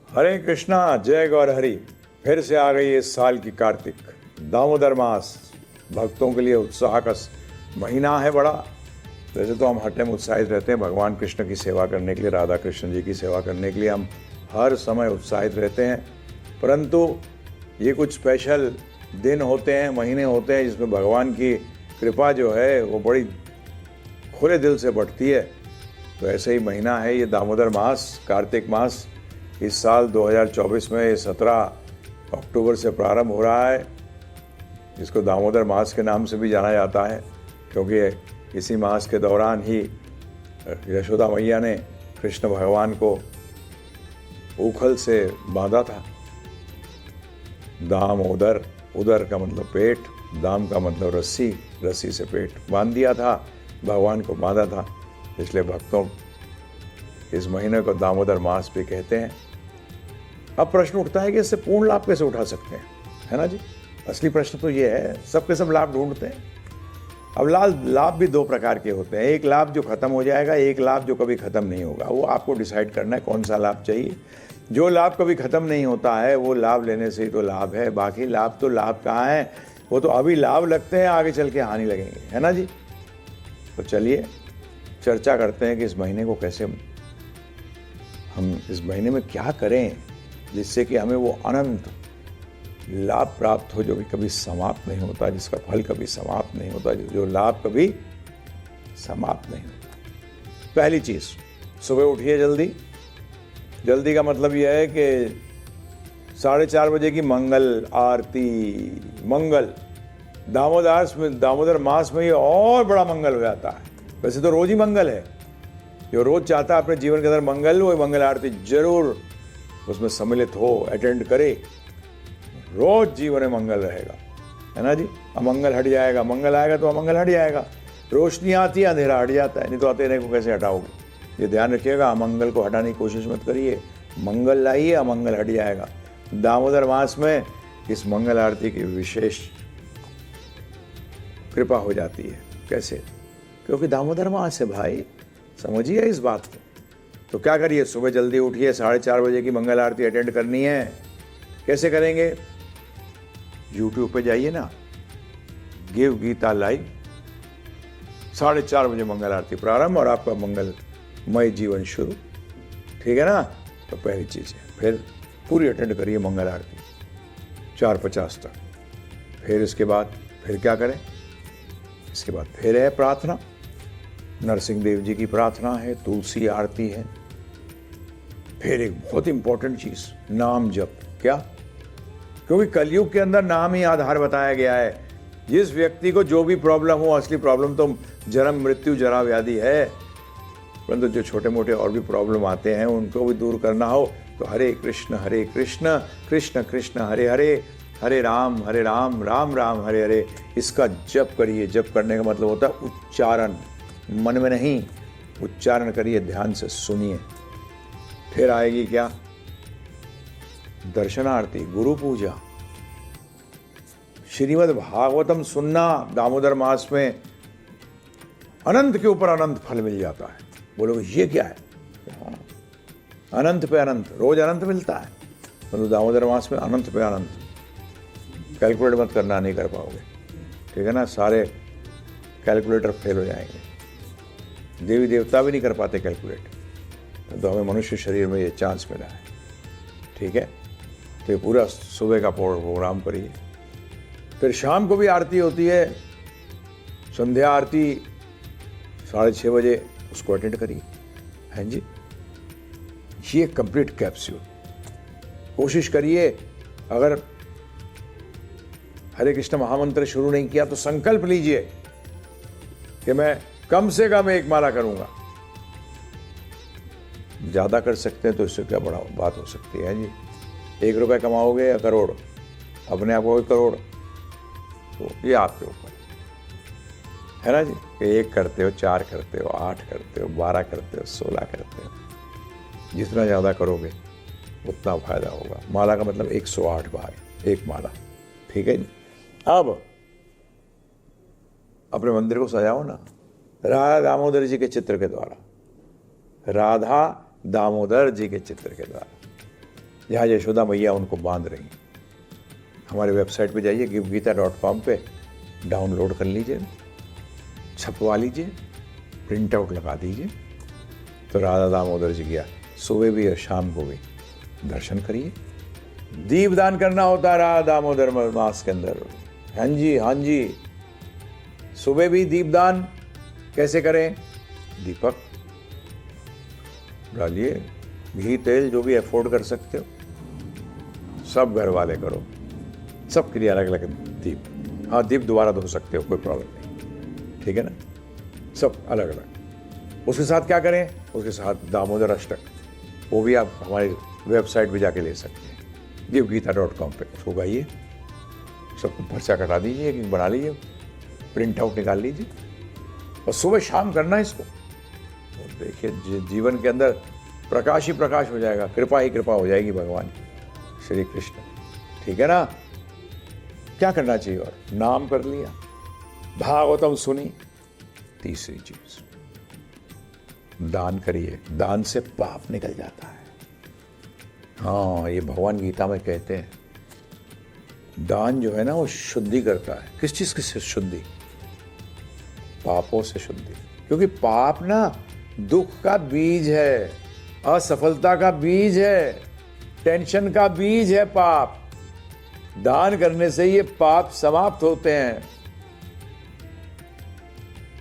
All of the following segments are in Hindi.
हरे कृष्णा, जय गौर हरि। फिर से आ गई इस साल की कार्तिक दामोदर मास। भक्तों के लिए उत्साह का महीना है बड़ा। वैसे तो हम हर टाइम उत्साहित रहते हैं भगवान कृष्ण की सेवा करने के लिए, राधा कृष्ण जी की सेवा करने के लिए हम हर समय उत्साहित रहते हैं, परंतु ये कुछ स्पेशल दिन होते हैं, महीने होते हैं जिसमें भगवान की कृपा जो है वो बड़ी खुले दिल से बढ़ती है। तो ऐसे ही महीना है ये दामोदर मास, कार्तिक मास। इस साल 2024 में 17 अक्टूबर से प्रारंभ हो रहा है, जिसको दामोदर मास के नाम से भी जाना जाता है, क्योंकि इसी मास के दौरान ही यशोदा मैया ने कृष्ण भगवान को उखल से बांधा था। दामोदर, उदर का मतलब पेट, दाम का मतलब रस्सी, रस्सी से पेट बांध दिया था, भगवान को बांधा था। इसलिए भक्तों इस महीने को दामोदर मास भी कहते हैं। अब प्रश्न उठता है कि इससे पूर्ण लाभ कैसे उठा सकते हैं, है ना जी। असली प्रश्न तो ये है, सबके सब लाभ ढूंढते हैं। अब लाभ भी दो प्रकार के होते हैं, एक लाभ जो खत्म हो जाएगा, एक लाभ जो कभी खत्म नहीं होगा। वो आपको डिसाइड करना है कौन सा लाभ चाहिए। जो लाभ कभी खत्म नहीं होता है वो लाभ लेने से ही तो लाभ है, बाकी लाभ तो लाभ कहाँ है, वो तो अभी लाभ लगते हैं, आगे चल के हानि लगेंगे, है ना जी। तो चलिए चर्चा करते हैं कि इस महीने को कैसे, हम इस महीने में क्या करें जिससे कि हमें वो अनंत लाभ प्राप्त हो जो कि कभी समाप्त नहीं होता, जिसका फल कभी समाप्त नहीं होता, जो लाभ कभी समाप्त नहीं होता। पहली चीज, सुबह उठिए जल्दी। जल्दी का मतलब यह है कि 4:30 बजे की मंगल आरती। मंगल दामोदर मास में ये और बड़ा मंगल हो जाता है। वैसे तो रोज ही मंगल है, जो रोज चाहता है अपने जीवन के अंदर मंगल हो, मंगल आरती जरूर उसमें सम्मिलित हो, अटेंड करे। रोज जीवन में मंगल रहेगा, है ना जी। अमंगल हट जाएगा, मंगल आएगा तो अमंगल हट जाएगा। रोशनी आती है, अंधेरा हट जाता है, नहीं तो अंधेरे को कैसे हटाओगे। ये ध्यान रखिएगा, अमंगल को हटाने की कोशिश मत करिए, मंगल लाइए, अमंगल हट जाएगा। दामोदर मास में इस मंगल आरती की विशेष कृपा हो जाती है। कैसे? क्योंकि दामोदर मास है भाई, समझिए इस बात को। तो क्या करिए, सुबह जल्दी उठिए, 4:30 बजे की मंगल आरती अटेंड करनी है। कैसे करेंगे? YouTube पे जाइए ना, गिव गीता लाइव, 4:30 बजे मंगल आरती प्रारंभ और आपका मंगलमय जीवन शुरू। ठीक है ना। तो पहली चीज है, फिर पूरी अटेंड करिए मंगल आरती 4:50 तक। फिर इसके बाद फिर क्या करें? इसके बाद फिर है प्रार्थना, नरसिंह देव जी की प्रार्थना है, तुलसी आरती है। फिर एक बहुत इंपॉर्टेंट चीज, नाम जप। क्या? क्योंकि कलयुग के अंदर नाम ही आधार बताया गया है। जिस व्यक्ति को जो भी प्रॉब्लम हो, असली प्रॉब्लम तो जन्म मृत्यु जरा व्याधि है, परंतु जो छोटे मोटे और भी प्रॉब्लम आते हैं उनको भी दूर करना हो तो हरे कृष्ण कृष्ण कृष्ण हरे हरे, हरे राम राम राम हरे हरे, इसका जप करिए। जप करने का मतलब होता है उच्चारण, मन में नहीं, उच्चारण करिए, ध्यान से सुनिए। फिर आएगी क्या? दर्शनार्थी, गुरु पूजा, श्रीमद् भागवतम सुनना। दामोदर मास में अनंत के ऊपर अनंत फल मिल जाता है। बोलोगे ये क्या है? अनंत पे अनंत, रोज अनंत मिलता है, मतलब दामोदर मास में अनंत पे अनंत। कैलकुलेट मत करना, नहीं कर पाओगे, ठीक है ना। सारे कैलकुलेटर फेल हो जाएंगे। देवी देवता भी नहीं कर पाते कैलकुलेट, तो हमें मनुष्य शरीर में ये चांस मिला है, ठीक है। तो ये पूरा सुबह का प्रोग्राम करिए। फिर शाम को भी आरती होती है, संध्या आरती 6:30 बजे, उसको अटेंड करिए। हैं जी, ये कंप्लीट कैप्सूल। कोशिश करिए, अगर हरे कृष्ण महामंत्र शुरू नहीं किया तो संकल्प लीजिए कि मैं कम से कम एक माला करूंगा। ज्यादा कर सकते हैं तो इससे क्या बड़ा बात हो सकती है जी। 1 रुपया कमाओगे या करोड़, अपने आप को करोड़, तो ये आपके ऊपर है ना जी। कि 1 करते हो, 4 करते हो, 8 करते हो, 12 करते हो, 16 करते हो, जितना ज़्यादा करोगे उतना फायदा होगा। माला का मतलब 108 बार एक माला, ठीक है जी। अब अपने मंदिर को सजाओ ना राधा दामोदर जी के चित्र के द्वारा, राधा दामोदर जी के चित्र के द्वारा। जहाँ यशोदा मैया उनको बांध रही हैं। हमारे वेबसाइट पे जाइए givegita.com पे, डाउनलोड कर लीजिए, छपवा लीजिए, प्रिंट आउट लगा दीजिए। तो राधा दामोदर जी किया, सुबह भी और शाम को भी दर्शन करिए। दीपदान करना होता है राधा दामोदर मास के अंदर। हाँ जी, हाँ जी, सुबह भी दीपदान कैसे करें? दीपक डालिए, घी तेल जो भी अफोर्ड कर सकते हो, सब घर वाले करो, सबके लिए अलग अलग दीप। हाँ, दीप दोबारा धो सकते हो, कोई प्रॉब्लम नहीं, ठीक है ना, सब अलग अलग। उसके साथ क्या करें? उसके साथ दामोदर अष्टक, वो भी आप हमारी वेबसाइट पे जाके ले सकते हैं, givegita.com पे। उसको गाइए, सबको पर्चा कटा दीजिए, एक बना लीजिए, प्रिंट आउट निकाल लीजिए और सुबह शाम करना इसको। और देखिए जीवन के अंदर प्रकाश ही प्रकाश हो जाएगा, कृपा ही कृपा हो जाएगी भगवान की, श्री कृष्ण, ठीक है ना। क्या करना चाहिए? और नाम कर लिया, भागवतम सुनी। तीसरी चीज, दान करिए, दान से पाप निकल जाता है। हाँ, ये भगवान गीता में कहते हैं, दान जो है ना वो शुद्धि करता है। किस चीज की शुद्धि? पापों से शुद्धि। क्योंकि पाप ना दुख का बीज है, असफलता का बीज है, टेंशन का बीज है पाप। दान करने से ये पाप समाप्त होते हैं।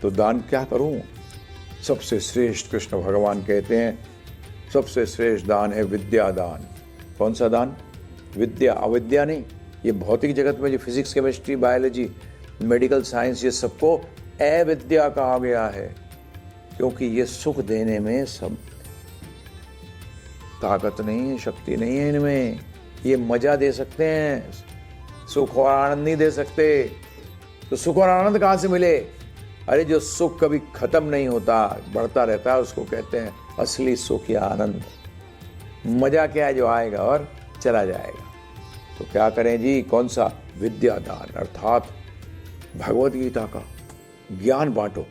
तो दान क्या करूं? सबसे श्रेष्ठ कृष्ण भगवान कहते हैं, सबसे श्रेष्ठ दान है विद्या दान। कौन सा दान? विद्या, अविद्या नहीं। ये भौतिक जगत में जो physics, chemistry, biology, medical science, ये सबको अविद्या कहा गया है, क्योंकि ये सुख देने में सब ताकत नहीं है, शक्ति नहीं है इनमें। ये मजा दे सकते हैं, सुख और आनंद नहीं दे सकते। तो सुख और आनंद कहां से मिले? अरे जो सुख कभी खत्म नहीं होता, बढ़ता रहता है, उसको कहते हैं असली सुख या आनंद। मजा क्या है जो आएगा और चला जाएगा। तो क्या करें जी? कौन सा? विद्या दान, अर्थात भगवत गीता का ज्ञान बांटो।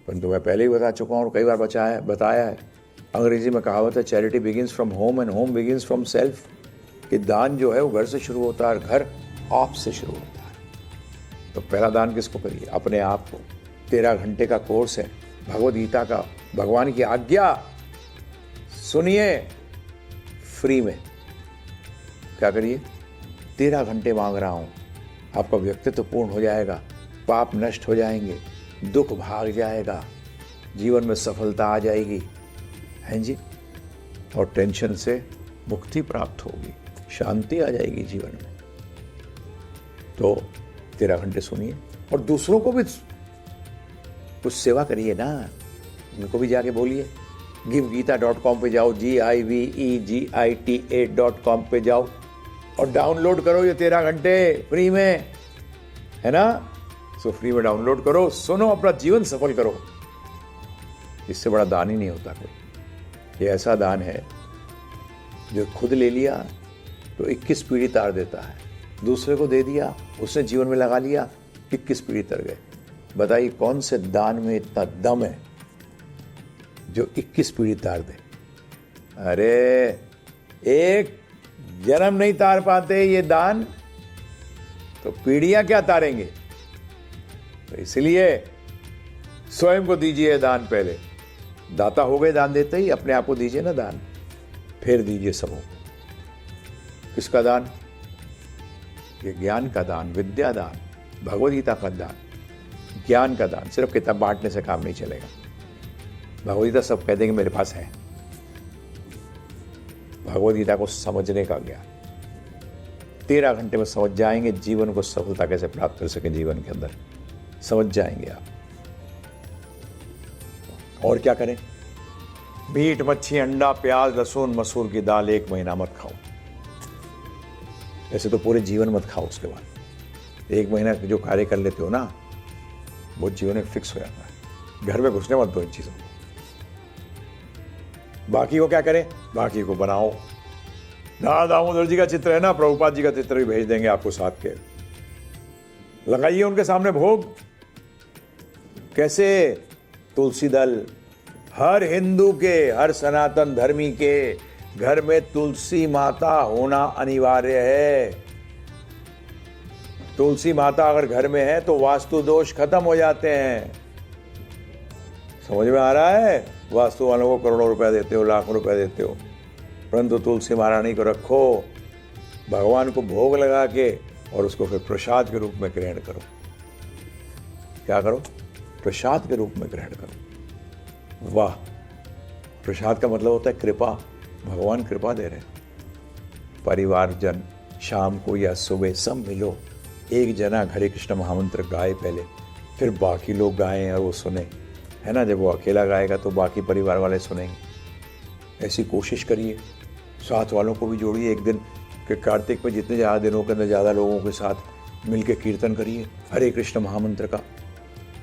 परंतु मैं पहले ही बता चुका हूं और कई बार बताया है, अंग्रेजी में कहावत है, charity begins from home and home begins from self. कि दान जो है वो घर से शुरू होता है और घर आप से शुरू होता है। तो पहला दान किसको करिए? अपने आप को। 13 घंटे का कोर्स है भगवत गीता का, भगवान की आज्ञा सुनिए फ्री में। क्या करिए? 13 घंटे मांग रहा हूं, आपका व्यक्तित्व पूर्ण हो जाएगा, पाप नष्ट हो जाएंगे, दुख भाग जाएगा, जीवन में सफलता आ जाएगी, हैं जी, और टेंशन से मुक्ति प्राप्त होगी, शांति आ जाएगी जीवन में। तो 13 घंटे सुनिए और दूसरों को भी कुछ सेवा करिए ना, उनको भी जाके बोलिए। givegita.com पे जाओ, givegita.com पे जाओ और डाउनलोड करो ये 13 घंटे फ्री में, है ना। सो फ्री में डाउनलोड करो, सुनो, अपना जीवन सफल करो। इससे बड़ा दान ही नहीं होता कोई। ये ऐसा दान है जो खुद ले लिया तो 21 पीढ़ी तार देता है, दूसरे को दे दिया, उसने जीवन में लगा लिया, 21 पीढ़ी तर गए। बताइए कौन से दान में इतना दम है जो 21 पीढ़ी तार दे? अरे एक जन्म नहीं तार पाते ये दान, तो पीढ़ियां क्या तारेंगे? तो इसलिए स्वयं को दीजिए दान। पहले दाता हो गए, दान देते ही अपने आप को दीजिए ना दान, फिर दीजिए सबों को। किसका दान? ये ज्ञान का दान, विद्या दान, भगवद गीता का दान, ज्ञान का दान। सिर्फ किताब बांटने से काम नहीं चलेगा। भगवद गीता सब कह देंगे मेरे पास है। भगवद गीता को समझने का ज्ञान 13 घंटे में समझ जाएंगे। जीवन को सफलता कैसे प्राप्त कर सके, जीवन के अंदर समझ जाएंगे आप। और क्या करें? मीट, मच्छी, अंडा, प्याज, लहसुन, मसूर की दाल 1 महीना मत खाओ। ऐसे तो पूरे जीवन मत खाओ। उसके बाद 1 महीना जो कार्य कर लेते हो ना, वो जीवन में फिक्स हो जाता है। घर में घुसने मत दो इन चीजों को। बाकी को क्या करें? बाकी को बनाओ। राधा दामोदर जी का चित्र है ना, प्रभुपाद जी का चित्र भी भेज देंगे आपको साथ के। लगाइए उनके सामने भोग। कैसे? तुलसी दल। हर हिंदू के, हर सनातन धर्मी के, घर में तुलसी माता होना अनिवार्य है। तुलसी माता अगर घर में है तो वास्तु दोष खत्म हो जाते हैं। समझ में आ रहा है? वास्तु वालों को करोड़ों रुपए देते हो, लाखों रुपए देते हो, परंतु तुलसी महारानी को रखो, भगवान को भोग लगा के, और उसको फिर प्रसाद के रूप में ग्रहण करो। क्या करो? प्रसाद के रूप में ग्रहण करो। वाह! प्रसाद का मतलब होता है कृपा। भगवान कृपा दे रहे हैं। परिवारजन शाम को या सुबह सब मिलो, एक जना हरे कृष्ण महामंत्र गाए पहले, फिर बाकी लोग गाएं और वो सुने, है ना। जब वो अकेला गाएगा तो बाकी परिवार वाले सुनेंगे। ऐसी कोशिश करिए। साथ वालों को भी जोड़िए। एक दिन कि कार्तिक में जितने ज़्यादा दिनों के अंदर ज़्यादा लोगों के साथ मिलके कीर्तन करिए हरे कृष्ण महामंत्र का।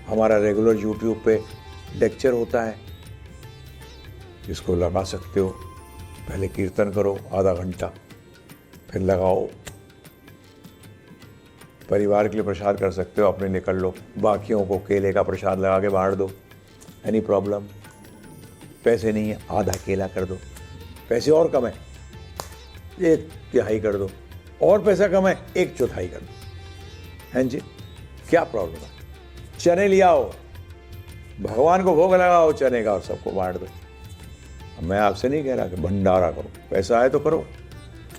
हमारा रेगुलर यूट्यूब पे लेक्चर होता है, जिसको लगा सकते हो। पहले कीर्तन करो आधा घंटा, फिर लगाओ। परिवार के लिए प्रसाद कर सकते हो, अपने लिए कर लो। बाकियों को केले का प्रसाद लगा के बांट दो, एनी प्रॉब्लम। पैसे नहीं है, आधा केला कर दो। पैसे और कम है, 1/3 कर दो। और पैसा कम है, 1/4 कर दो। हैं जी, क्या प्रॉब्लम है? चने ले आओ, भगवान को भोग लगाओ चने का और सबको बांट दो। मैं आपसे नहीं कह रहा कि भंडारा करो, पैसा है तो करो,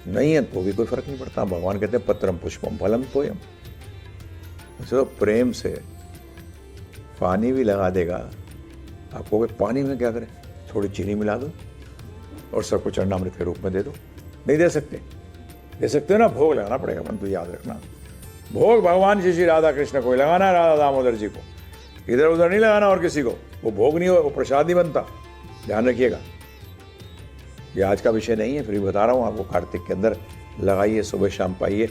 नहीं है तो भी कोई फर्क नहीं पड़ता। भगवान कहते हैं पत्रम पुष्पम फलम तोयम। तो प्रेम से पानी भी लगा देगा। आपको पानी में क्या करें? थोड़ी चीनी मिला दो और सबको चरणामृत के रूप में दे दो। नहीं दे सकते? दे सकते हो ना। भोग लगाना पड़ेगा, परंतु याद रखना, भोग भगवान श्री राधा कृष्ण को लगाना है, राधा दामोदर जी को। इधर उधर नहीं लगाना और किसी को। वो भोग नहीं हो, वो प्रसाद नहीं बनता। ध्यान रखिएगा। ये आज का विषय नहीं है, फिर भी बता रहा हूँ आपको। कार्तिक के अंदर लगाइए, सुबह शाम पाइए।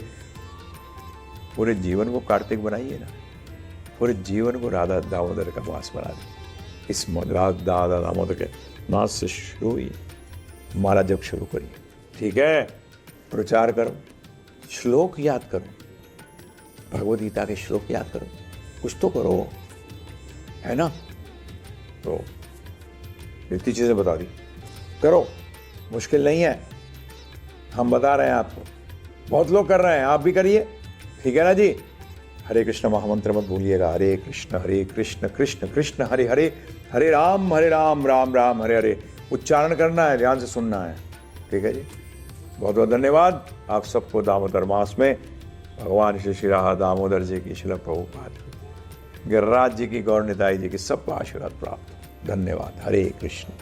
पूरे जीवन को कार्तिक बनाइए ना, पूरे जीवन को राधा दामोदर का मास बना दे। इस राधा दामोदर के मास से शुरू हुई, माला जब शुरू करिए, ठीक है। प्रचार करो, श्लोक याद करो, भगवद गीता के श्लोक याद करो, कुछ तो करो, है ना। तो इतनी चीज़ें बता दी, करो। मुश्किल नहीं है, हम बता रहे हैं आपको। बहुत लोग कर रहे हैं, आप भी करिए, ठीक है ना जी। हरे कृष्ण महामंत्र मत भूलिएगा। हरे कृष्ण कृष्ण कृष्ण हरे हरे, हरे राम राम राम हरे हरे। उच्चारण करना है, ध्यान से सुनना है, ठीक है जी। बहुत बहुत धन्यवाद आप सबको। दामोदर मास में भगवान श्री राधा दामोदर जी की, श्रील प्रभुपाद की, गिरिराज जी की, गौर निताई जी की सबको आशीर्वाद प्राप्त। धन्यवाद। हरे कृष्ण।